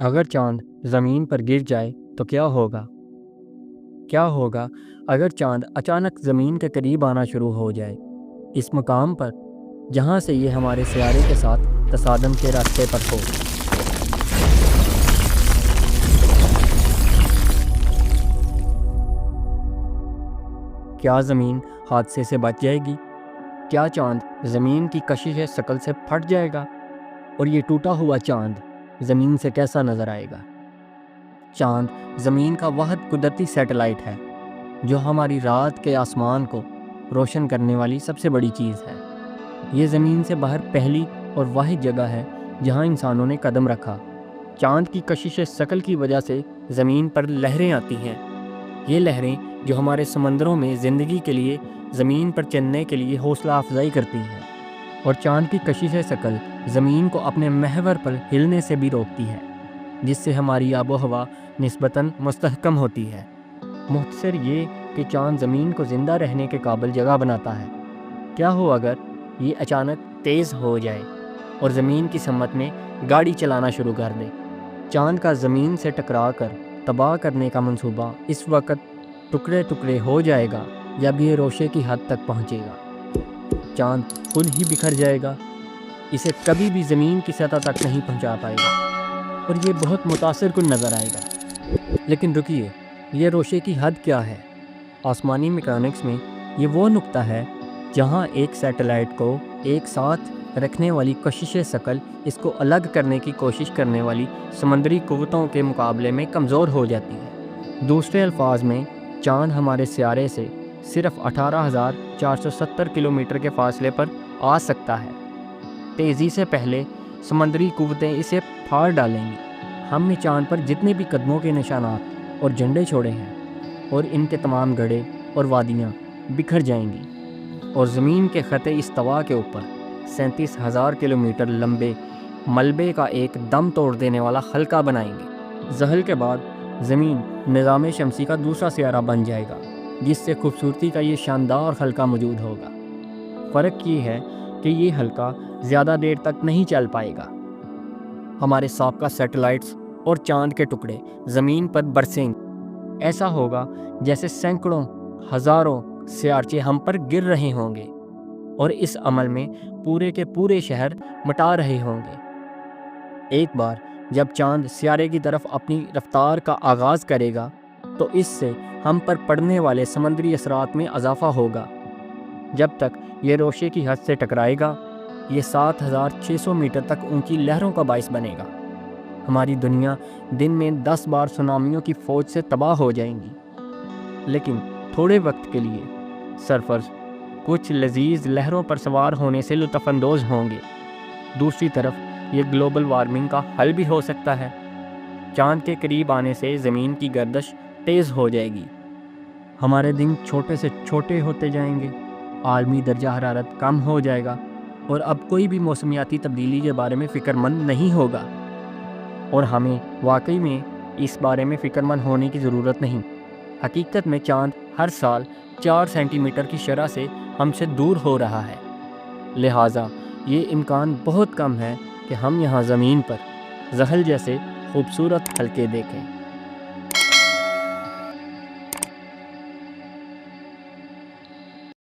اگر چاند زمین پر گر جائے تو کیا ہوگا؟ کیا ہوگا اگر چاند اچانک زمین کے قریب آنا شروع ہو جائے، اس مقام پر جہاں سے یہ ہمارے سیارے کے ساتھ تصادم کے راستے پر ہو؟ کیا زمین حادثے سے بچ جائے گی؟ کیا چاند زمین کی کشش ثقل سے پھٹ جائے گا؟ اور یہ ٹوٹا ہوا چاند زمین سے کیسا نظر آئے گا؟ چاند زمین کا واحد قدرتی سیٹلائٹ ہے جو ہماری رات کے آسمان کو روشن کرنے والی سب سے بڑی چیز ہے۔ یہ زمین سے باہر پہلی اور واحد جگہ ہے جہاں انسانوں نے قدم رکھا۔ چاند کی کشش ثقل کی وجہ سے زمین پر لہریں آتی ہیں۔ یہ لہریں جو ہمارے سمندروں میں زندگی کے لیے زمین پر چلنے کے لیے حوصلہ افزائی کرتی ہیں، اور چاند کی کشش ثقل زمین کو اپنے محور پر ہلنے سے بھی روکتی ہے، جس سے ہماری آب و ہوا نسبتاً مستحکم ہوتی ہے۔ مختصر یہ کہ چاند زمین کو زندہ رہنے کے قابل جگہ بناتا ہے۔ کیا ہو اگر یہ اچانک تیز ہو جائے اور زمین کی سمت میں گاڑی چلانا شروع کر دے؟ چاند کا زمین سے ٹکرا کر تباہ کرنے کا منصوبہ اس وقت ٹکڑے ٹکڑے ہو جائے گا جب یہ روشے کی حد تک پہنچے گا۔ چاند خود ہی بکھر جائے گا، اسے کبھی بھی زمین کی سطح تک نہیں پہنچا پائے گا، اور یہ بہت متاثر کن نظر آئے گا۔ لیکن رکیے، یہ روشے کی حد کیا ہے؟ آسمانی میکانکس میں یہ وہ نقطہ ہے جہاں ایک سیٹلائٹ کو ایک ساتھ رکھنے والی کشش ثقل اس کو الگ کرنے کی کوشش کرنے والی سمندری قوتوں کے مقابلے میں کمزور ہو جاتی ہے۔ دوسرے الفاظ میں، چاند ہمارے سیارے سے صرف 18,470 کلومیٹر کے فاصلے پر آ سکتا ہے۔ تیزی سے پہلے سمندری قوتیں اسے پھاڑ ڈالیں گی۔ ہم نے چاند پر جتنے بھی قدموں کے نشانات اور جھنڈے چھوڑے ہیں، اور ان کے تمام گڑھے اور وادیاں بکھر جائیں گی، اور زمین کے خطِ استوا کے اوپر 37,000 کلومیٹر لمبے ملبے کا ایک دم توڑ دینے والا حلقہ بنائیں گے۔ زحل کے بعد زمین نظام شمسی کا دوسرا سیارہ بن جائے گا، جس سے خوبصورتی کا یہ شاندار حلقہ موجود ہوگا۔ فرق یہ ہے کہ یہ حلقہ زیادہ دیر تک نہیں چل پائے گا۔ ہمارے سابقہ سیٹلائٹس اور چاند کے ٹکڑے زمین پر برسیں گے۔ ایسا ہوگا جیسے سینکڑوں ہزاروں سیارچے ہم پر گر رہے ہوں گے، اور اس عمل میں پورے کے پورے شہر مٹا رہے ہوں گے۔ ایک بار جب چاند سیارے کی طرف اپنی رفتار کا آغاز کرے گا تو اس سے ہم پر پڑنے والے سمندری اثرات میں اضافہ ہوگا۔ جب تک یہ روشے کی حد سے ٹکرائے گا، یہ 7,600 میٹر تک اونچی لہروں کا باعث بنے گا۔ ہماری دنیا دن میں 10 بار سونامیوں کی فوج سے تباہ ہو جائیں گی۔ لیکن تھوڑے وقت کے لیے سرفرز کچھ لذیذ لہروں پر سوار ہونے سے لطف اندوز ہوں گے۔ دوسری طرف یہ گلوبل وارمنگ کا حل بھی ہو سکتا ہے۔ چاند کے قریب آنے سے زمین کی گردش تیز ہو جائے گی، ہمارے دن چھوٹے سے چھوٹے ہوتے جائیں گے، عالمی درجہ حرارت کم ہو جائے گا، اور اب کوئی بھی موسمیاتی تبدیلی کے بارے میں فکر مند نہیں ہوگا۔ اور ہمیں واقعی میں اس بارے میں فکر مند ہونے کی ضرورت نہیں۔ حقیقت میں چاند ہر سال 4 سینٹی میٹر کی شرح سے ہم سے دور ہو رہا ہے، لہٰذا یہ امکان بہت کم ہے کہ ہم یہاں زمین پر زحل جیسے خوبصورت حلقے دیکھیں۔